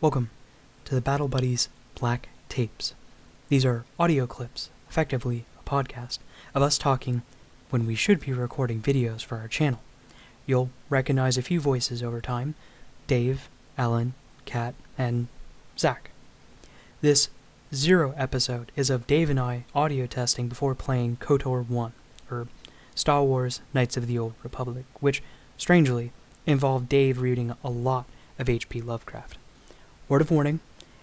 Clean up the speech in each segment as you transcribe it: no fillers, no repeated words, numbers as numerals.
Welcome to the Battle Buddies Black Tapes. These are audio clips, effectively a podcast, of us talking when we should be recording videos for our channel. You'll recognize a few voices over time: Dave, Alan, Kat, and Zach. This 0 episode is of Dave and I audio testing before playing KOTOR 1, or Star Wars Knights of the Old Republic, which, strangely, involved Dave reading a lot of H.P. Lovecraft. Word of warning,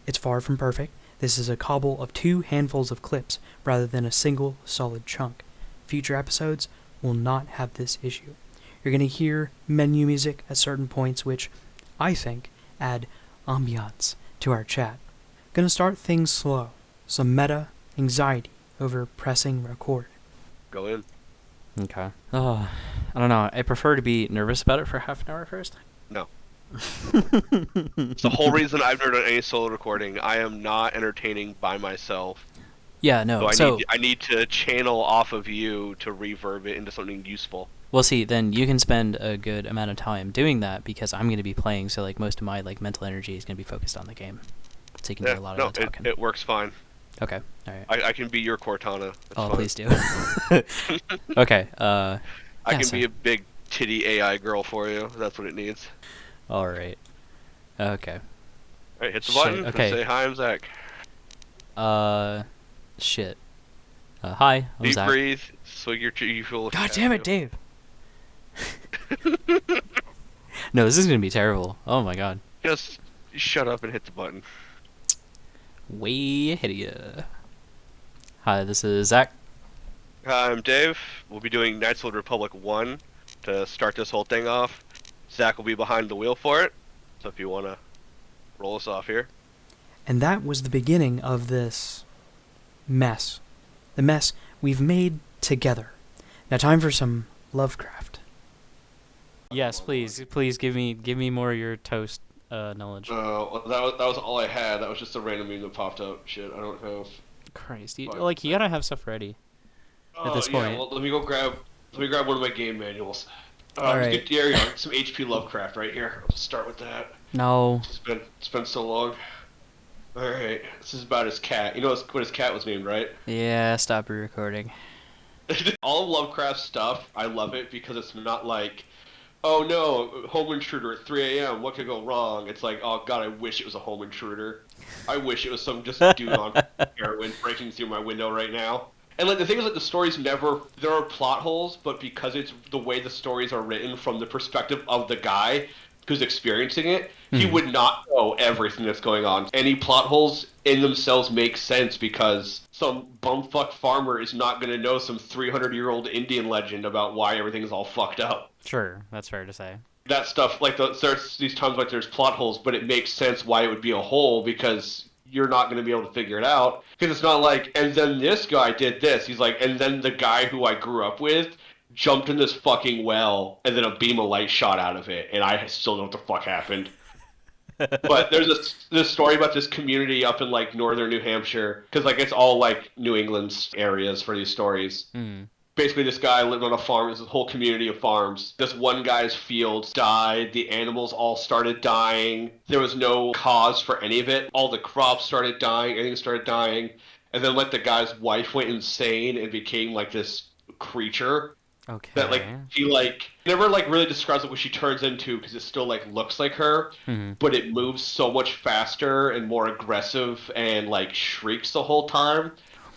it's far from perfect. This is a cobble of 2 handfuls of clips rather than a single solid chunk. Future episodes will not have this issue. You're going to hear menu music at certain points which, I think, add ambiance to our chat. Going to start things slow, some meta anxiety over pressing record. Go in. Okay. Oh, I don't know. I prefer to be nervous about it for half an hour first. No. It's the whole reason I've never done any solo recording. I am not entertaining by myself. Yeah, no. So I need to channel off of you to reverb it into something useful. Well, see, then you can spend a good amount of time doing that because I'm going to be playing, so like most of my like mental energy is going to be focused on the game. So you can do a lot of the talking. It works fine. Okay. All right. I can be your Cortana. Oh, fine. please do. Okay. I can be a big titty AI girl for you. That's what it needs. All right. Okay. All right, hit the button. Okay. And say hi. I'm Zach. Shit. Hi. I'm Deep Zach. breathe. Swig your usual. God damn it, Dave. No, this is gonna be terrible. Oh my god. Just shut up and hit the button. Way ahead of ya. Hi, this is Zach. Hi, I'm Dave. We'll be doing Knights of the Old Republic 1 to start this whole thing off. Zach will be behind the wheel for it, so if you want to roll us off here. And that was the beginning of this mess. The mess we've made together. Now time for some Lovecraft. Yes, please give me more of your toast knowledge. Well, that was all I had. That was just a random meme that popped up. Shit, I don't have. Christ, you gotta have stuff ready at this point. Yeah, well, let me grab one of my game manuals. All right. There you go. Some HP Lovecraft right here. Let's start with that. No. It's been so long. All right, this is about his cat. You know what his cat was named, right? Yeah, stop recording. All of Lovecraft's stuff, I love it because it's not like, oh no, home intruder at 3 a.m. What could go wrong? It's like, oh god, I wish it was a home intruder. I wish it was some just dude on heroin breaking through my window right now. And like the thing is, like the stories there are plot holes, but because it's the way the stories are written from the perspective of the guy who's experiencing it, he would not know everything that's going on. Any plot holes in themselves make sense because some bumfuck farmer is not going to know some 300-year-old Indian legend about why everything's all fucked up. Sure, that's fair to say. That stuff, like there's these times like there's plot holes, but it makes sense why it would be a hole because you're not going to be able to figure it out. Because it's not like, and then this guy did this. He's like, and then the guy who I grew up with jumped in this fucking well, and then a beam of light shot out of it, and I still know what the fuck happened. But there's this story about this community up in like northern New Hampshire, because like it's all like New England's areas for these stories. Basically, this guy lived on a farm. There's a whole community of farms. This one guy's fields died. The animals all started dying. There was no cause for any of it. All the crops started dying. Everything started dying. And then, like, the guy's wife went insane and became, like, this creature. Okay. That, like, she, like, never, like, really describes what she turns into because it still, like, looks like her. But it moves so much faster and more aggressive and, like, shrieks the whole time.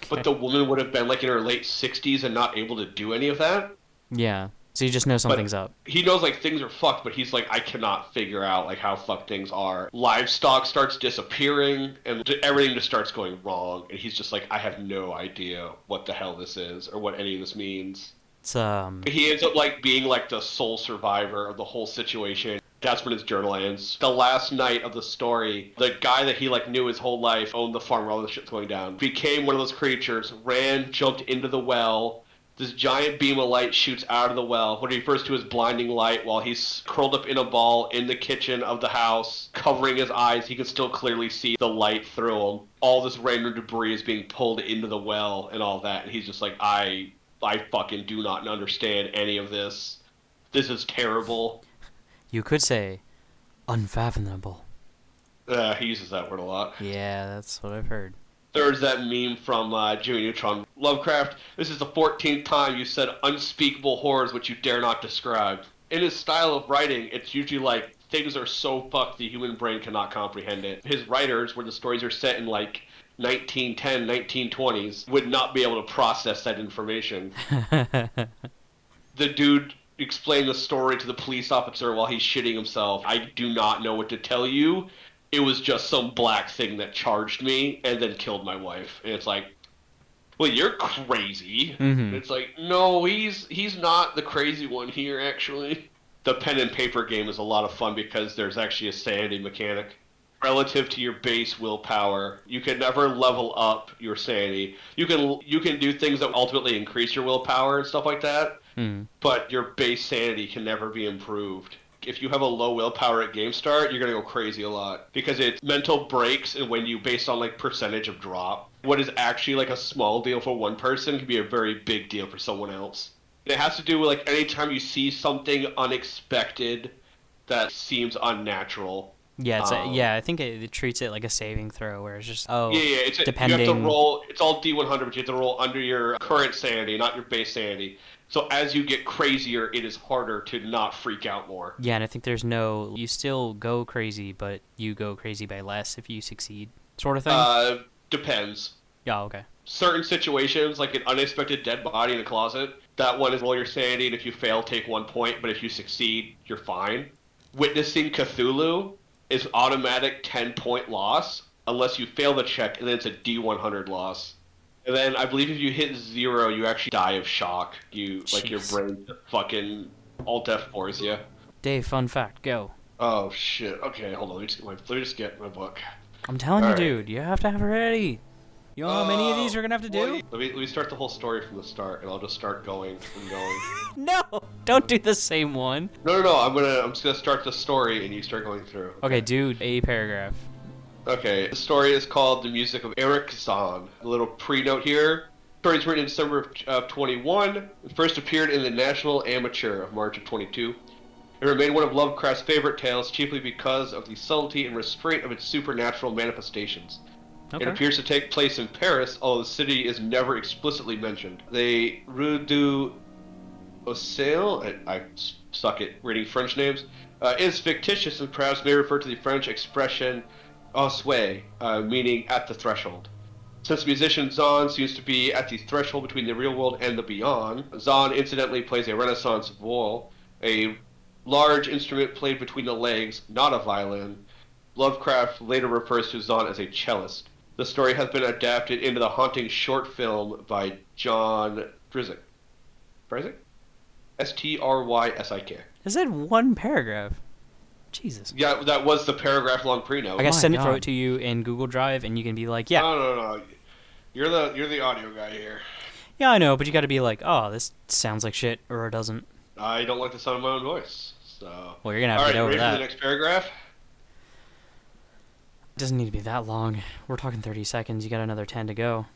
But the woman would have been like in her late 60s and not able to do any of that. Yeah. So you just know something's up. He knows like things are fucked, but he's like, I cannot figure out like how fucked things are. Livestock starts disappearing and everything just starts going wrong. And he's just like, I have no idea what the hell this is or what any of this means. It's He ends up like being like the sole survivor of the whole situation. That's when his journal ends. The last night of the story, the guy that he like knew his whole life owned the farm where all this shit's going down. Became one of those creatures, ran, jumped into the well. This giant beam of light shoots out of the well, what he refers to as blinding light, while he's curled up in a ball in the kitchen of the house, covering his eyes. He can still clearly see the light through him. All this random debris is being pulled into the well and all that, and he's just like, I fucking do not understand any of this. This is terrible. You could say unfathomable. He uses that word a lot. Yeah, that's what I've heard. There's that meme from Jimmy Neutron. Lovecraft, this is the 14th time you said unspeakable horrors which you dare not describe. In his style of writing, it's usually like things are so fucked the human brain cannot comprehend it. His writers, where the stories are set in like 1910, 1920s, would not be able to process that information. The dude explained the story to the police officer while he's shitting himself. I do not know what to tell you. It was just some black thing that charged me and then killed my wife. And it's like, well, you're crazy. Mm-hmm. It's like, no, he's not the crazy one here, actually. The pen and paper game is a lot of fun because there's actually a sanity mechanic. Relative to your base willpower, you can never level up your sanity. You can do things that ultimately increase your willpower and stuff like that, but your base sanity can never be improved. If you have a low willpower at game start, you're going to go crazy a lot because it's mental breaks, and when you based on like percentage of drop, what is actually like a small deal for one person can be a very big deal for someone else. And it has to do with like anytime you see something unexpected that seems unnatural. Yeah, I think it treats it like a saving throw, where it's just depending. You have to roll. It's all D100, but you have to roll under your current sanity, not your base sanity. So as you get crazier, it is harder to not freak out more. Yeah, and I think you still go crazy, but you go crazy by less if you succeed, sort of thing? Depends. Yeah, okay. Certain situations, like an unexpected dead body in a closet, that one is roll your sanity, and if you fail, take 1 point, but if you succeed, you're fine. Witnessing Cthulhu is automatic 10-point loss, unless you fail the check, and then it's a D100 loss. And then I believe if you hit 0, you actually die of shock. Like your brain fucking alt F4s you. Dave, fun fact, go. Oh shit. Okay, hold on. Let me just get my book. I'm telling you, All right. dude, you have to have it ready. You know how many of these we're gonna have to do? Let me start the whole story from the start, and I'll just start going and going. No, don't do the same one. No. I'm just gonna start the story, and you start going through. Okay, dude, a paragraph. Okay, the story is called The Music of Eric Zahn. A little pre-note here. The story is written in December of 21. It first appeared in the National Amateur of March of 22. It remained one of Lovecraft's favorite tales, chiefly because of the subtlety and restraint of its supernatural manifestations. Okay. It appears to take place in Paris, although the city is never explicitly mentioned. The Rue du Ossel, I suck at reading French names, is fictitious and perhaps may refer to the French expression au seuil, meaning at the threshold. Since musician Zahn seems to be at the threshold between the real world and the beyond, Zahn incidentally plays a Renaissance viol, a large instrument played between the legs, not a violin. Lovecraft later refers to Zahn as a cellist. The story has been adapted into the haunting short film by John Stryzik. Stryzik? Strysyk. Is that one paragraph? Jesus. Yeah, that was the paragraph-long pre-note. I gotta send it to you in Google Drive, and you can be like, yeah. No. You're the audio guy here. Yeah, I know, but you gotta be like, oh, this sounds like shit, or it doesn't. I don't like the sound of my own voice, so... Well, you're gonna have to get over ready that. For the next paragraph? It doesn't need to be that long. We're talking 30 seconds. You got another 10 to go.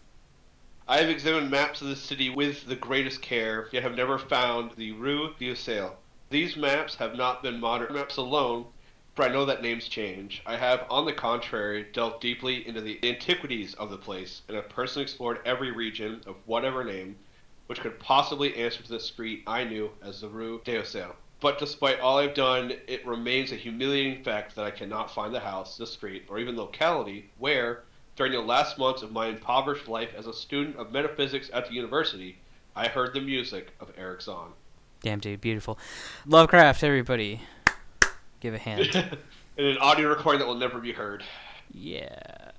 I have examined maps of the city with the greatest care, yet have never found the Rue d'Ossel. These maps have not been modern maps alone, for I know that names change. I have, on the contrary, delved deeply into the antiquities of the place, and have personally explored every region of whatever name, which could possibly answer to the street I knew as the Rue d'Ossel. But despite all I've done, it remains a humiliating fact that I cannot find the house, the street, or even locality where, during the last months of my impoverished life as a student of metaphysics at the university, I heard the music of Eric Zahn. Damn, dude, beautiful. Lovecraft, everybody. Give a hand. In an audio recording that will never be heard. Yeah.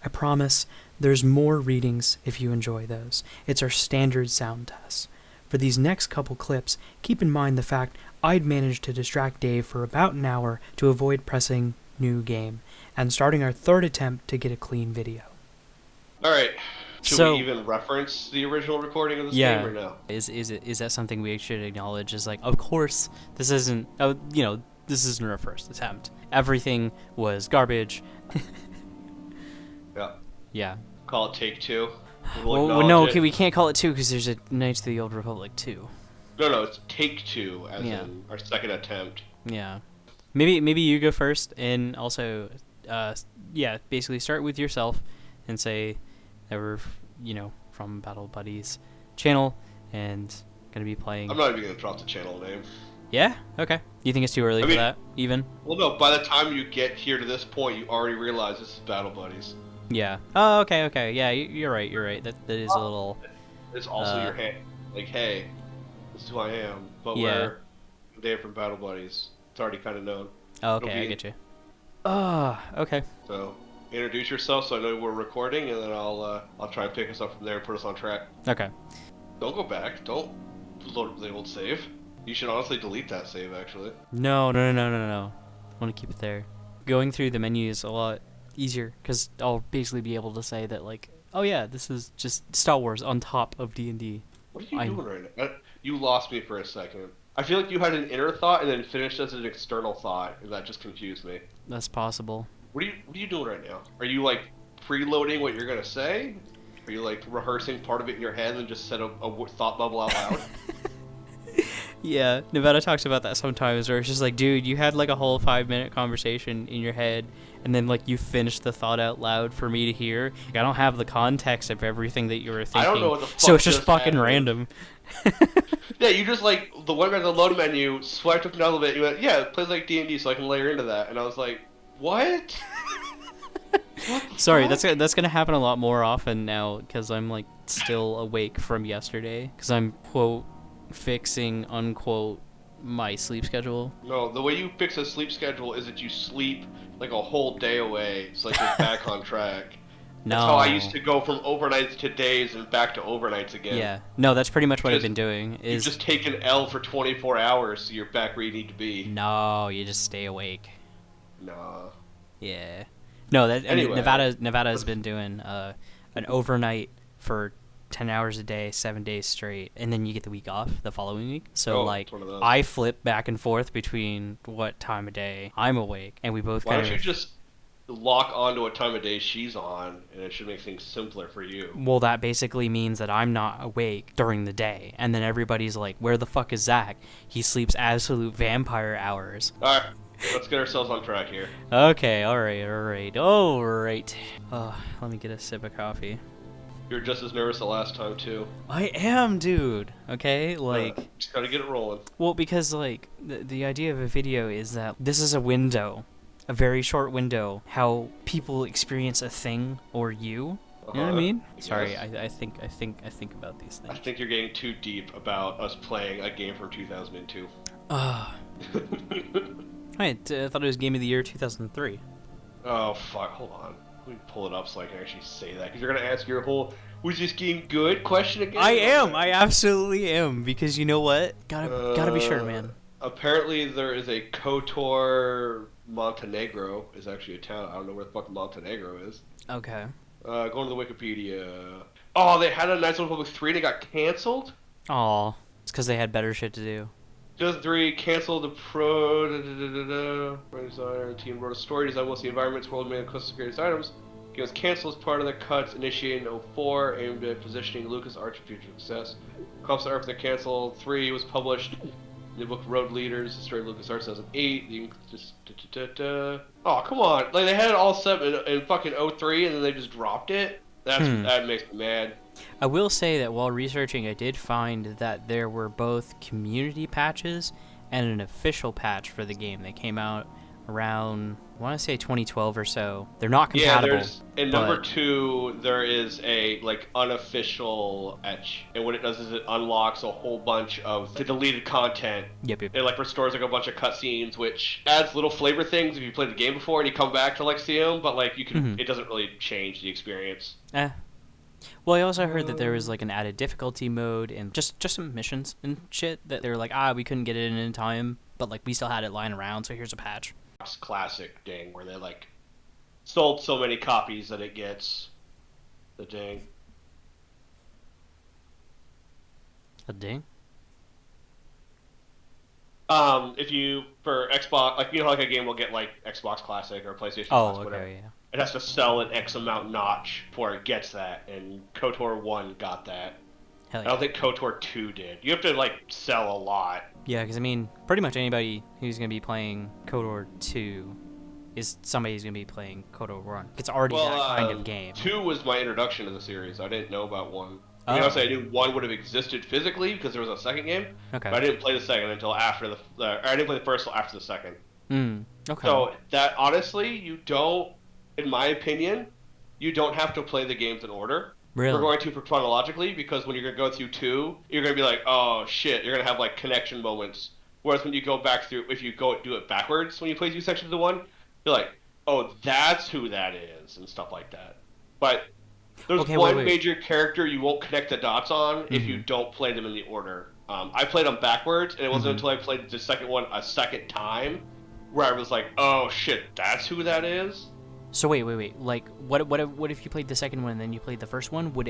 I promise there's more readings if you enjoy those. It's our standard sound test. For these next couple clips, keep in mind the fact I'd managed to distract Dave for about an hour to avoid pressing new game, and starting our third attempt to get a clean video. Alright. Should So- we even reference the original recording of this game or no? Is that something we should acknowledge? Is like, of course, this isn't our first attempt. Everything was garbage. Yeah. Yeah. Call it take two. Well, no, acknowledge okay, it. we can't call it 2 because there's a Knights of the Old Republic 2. No, it's take two, as Yeah. in our second attempt. Yeah. Maybe you go first, and also, yeah, basically start with yourself, and say that we're from Battle Buddies channel, and gonna be playing. I'm not even gonna drop the channel name. Yeah. Okay. You think it's too early for that? Even. Well, no. By the time you get here to this point, you already realize this is Battle Buddies. Yeah. Oh, okay. Okay. Yeah, you're right. You're right. That is a little. It's also your hand. Like, hey, this is who I am. But Yeah. we're Dave from Battle Buddies. It's already kind of known. Oh, okay, I get you. Okay. So introduce yourself so I know we're recording, and then I'll try and pick us up from there and put us on track. Okay. Don't go back. Don't load up the old save. You should honestly delete that save, actually. No. I want to keep it there. Going through the menu is a lot easier because I'll basically be able to say that, like, oh yeah, this is just Star Wars on top of D&D. What are you doing right now? You lost me for a second. I feel like you had an inner thought and then finished as an external thought, and that just confused me. That's possible. What are you doing right now? Are you like preloading what you're gonna say? Are you like rehearsing part of it in your head and just set a thought bubble out loud? Yeah, Nevada talks about that sometimes, where it's just like, dude, you had like a whole 5-minute conversation in your head, and then like you finished the thought out loud for me to hear. Like, I don't have the context of everything that you were thinking. I don't know what the fuck so it's just fucking happened. Random. Yeah, you just like the one at the load menu, swiped up and down a little bit. You went, yeah, it plays like D&D, so I can layer into that. And I was like, what? Sorry, fuck? that's gonna happen a lot more often now because I'm like still awake from yesterday because I'm quote fixing unquote my sleep schedule. No, the way you fix a sleep schedule is that you sleep like a whole day away, so like you're back on track. No. That's how I used to go from overnights to days and back to overnights again. Yeah. No, that's pretty much what I've Because been doing. You Is just take an L for 24 hours, so you're back where you need to be. no, you just stay awake. Nah. Yeah. No, that I mean Anyway. Nevada has been doing an overnight for 10 hours a day, 7 days straight, and then you get the week off the following week. So Oh, like it's one of those. I flip back and forth between what time of day I'm awake, and we both Why kind don't of you just lock onto what time of day she's on, and it should make things simpler for you. Well, that basically means that I'm not awake during the day, and then everybody's like, "Where the fuck is Zach? He sleeps absolute vampire hours." Alright, let's get ourselves on track here. Okay, all right. Let me get a sip of coffee. You were just as nervous the last time, too. I am, dude. Okay, like, Just gotta get it rolling. well, because like the idea of a video is that this is a window, a very short window, how people experience a thing or you. You know what I mean? Sorry, Yes. I think about these I things. think you're getting too deep about us playing a game from 2002. Wait, I thought it was Game of the Year 2003. Oh, fuck, hold on. Let me pull it up so I can actually say that, because you're gonna ask your whole, was this game good question again? I absolutely am, because you know what? Gotta be sure, man. Apparently there is a KOTOR Montenegro is actually a town. I don't know where the fuck Montenegro is. Okay. Going to the Wikipedia. Oh, they had a Knights of the Republic 3 and it got canceled? Aw, it's because they had better shit to do. 2003 canceled the pro. Brand designer team wrote a story design most of the environments, world made custom created items. It was canceled as part of the cuts initiated in 04, aimed at positioning LucasArts for future success. Cops are after the canceled. 3 was published. The book Road Leaders, the story of LucasArts 2008. Oh, come on. Like, they had it all set in fucking 03 and then they just dropped it? That makes me mad. I will say that while researching, I did find that there were both community patches and an official patch for the game that came out around, I want to say 2012 or so. They're not compatible. Yeah, there's in number but- 2 there is a like unofficial etch, and what it does is it unlocks a whole bunch of the deleted content. Yep. It like restores like a bunch of cutscenes, which adds little flavor things if you played the game before and you come back to like see them, but like you can, it doesn't really change the experience. Well, I also heard that there was like an added difficulty mode and just some missions and shit that they were like, we couldn't get it in time, but like we still had it lying around, so here's a patch. Classic ding where they like sold so many copies that it gets the ding. A ding? If you for Xbox, like you know, how, like a game will get like Xbox Classic or PlayStation Oh, Classic, whatever. okay, yeah. It has to sell an X amount notch before it gets that, and KOTOR 1 got that. Hell I yeah. don't think KOTOR 2 did. You have to like sell a lot. Yeah, because I mean, pretty much anybody who's gonna be playing KOTOR 2 is somebody who's gonna be playing KOTOR 1. It's already that kind of game. 2 was my introduction to the series. I didn't know about 1. Oh. I mean, honestly, I knew 1 would have existed physically because there was a second game, Okay. but I didn't play the second until after I didn't play the first until after the second. Okay. So that honestly, you don't, in my opinion, you don't have to play the games in order. Really? We're going to chronologically because when you're going to go through 2, you're going to be like, oh shit, you're going to have like connection moments. Whereas when you go back through, if you go do it backwards when you play through sections of the 1, you're like, oh, that's who that is and stuff like that. But there's one major character you won't connect the dots on if you don't play them in the order. I played them backwards, and it wasn't until I played the second one a second time where I was like, oh shit, that's who that is. So wait. Like, what if you played the second one and then you played the first one? Would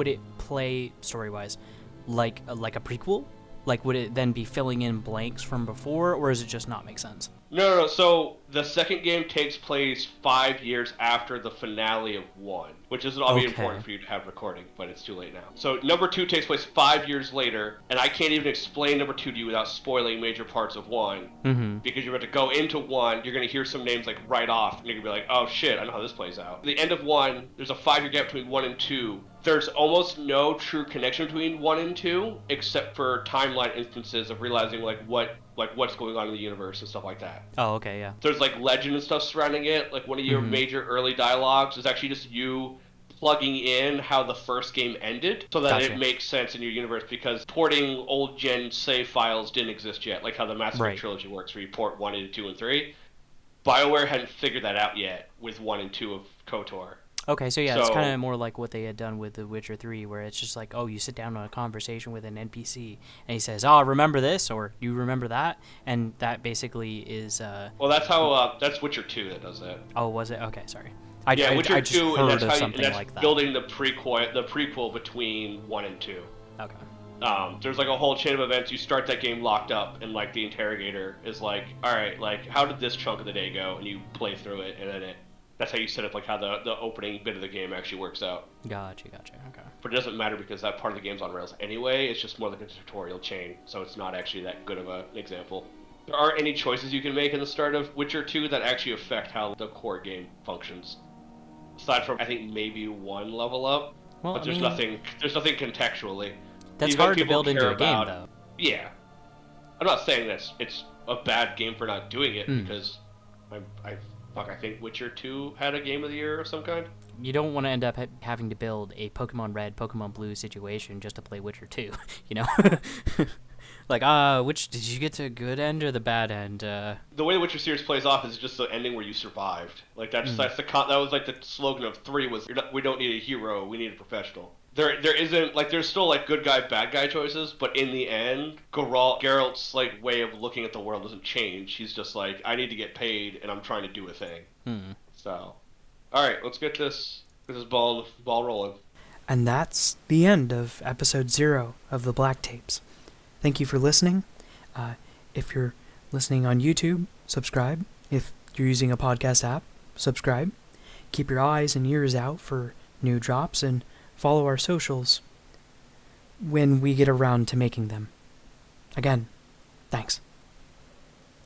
it play story-wise like a prequel? Like, would it then be filling in blanks from before, or does it just not make sense? No. So the second game takes place 5 years after the finale of 1, which isn't obviously important for you to have recording, but it's too late now. So number 2 takes place 5 years later, and I can't even explain number 2 to you without spoiling major parts of 1, because you're about to go into 1, you're going to hear some names like right off, and you're going to be like, oh shit, I know how this plays out. At the end of 1, there's a 5-year gap between 1 and 2. There's almost no true connection between 1 and 2, except for timeline instances of realizing what's going on in the universe and stuff like that. Oh, okay, yeah. There's like legend and stuff surrounding it. Like one of your major early dialogues is actually just you plugging in how the first game ended so that it makes sense in your universe, because porting old gen save files didn't exist yet, like how the Mass Effect trilogy works where you port 1 into 2 and 3. BioWare hadn't figured that out yet with 1 and 2 of KOTOR. Okay, so yeah, it's kind of more like what they had done with The Witcher 3, where it's just like, oh, you sit down on a conversation with an NPC, and he says, oh, remember this, or you remember that, and that basically is... Well, that's how, that's Witcher 2 that does that. Oh, was it? Okay, sorry. Witcher 2, and that's, like that. Building the prequel between 1 and 2. Okay. There's like a whole chain of events. You start that game locked up, and like the interrogator is like, all right, like how did this chunk of the day go? And you play through it, and then that's how you set up like how the opening bit of the game actually works out. Gotcha. Okay. But it doesn't matter because that part of the game's on rails anyway. It's just more like a tutorial chain, so it's not actually that good of an example. There aren't any choices you can make in the start of Witcher 2 that actually affect how the core game functions. Aside from, I think, maybe one level up, but there's nothing contextually. That's hard to build into a game, though. Yeah. I'm not saying that it's a bad game for not doing it, because I think Witcher 2 had a Game of the Year of some kind. You don't want to end up having to build a Pokemon Red, Pokemon Blue situation just to play Witcher 2, you know? Like, which, did you get to the good end or the bad end? The way the Witcher series plays off is just the ending where you survived. Like, that was like the slogan of 3 was, we don't need a hero, we need a professional. There isn't, like, there's still, like, good guy, bad guy choices, but in the end, Geralt's, like, way of looking at the world doesn't change. He's just like, I need to get paid, and I'm trying to do a thing. So, alright, let's get this ball rolling. And that's the end of episode 0 of the Black Tapes. Thank you for listening. If you're listening on YouTube, subscribe. If you're using a podcast app, subscribe. Keep your eyes and ears out for new drops, and follow our socials when we get around to making them. Again, thanks.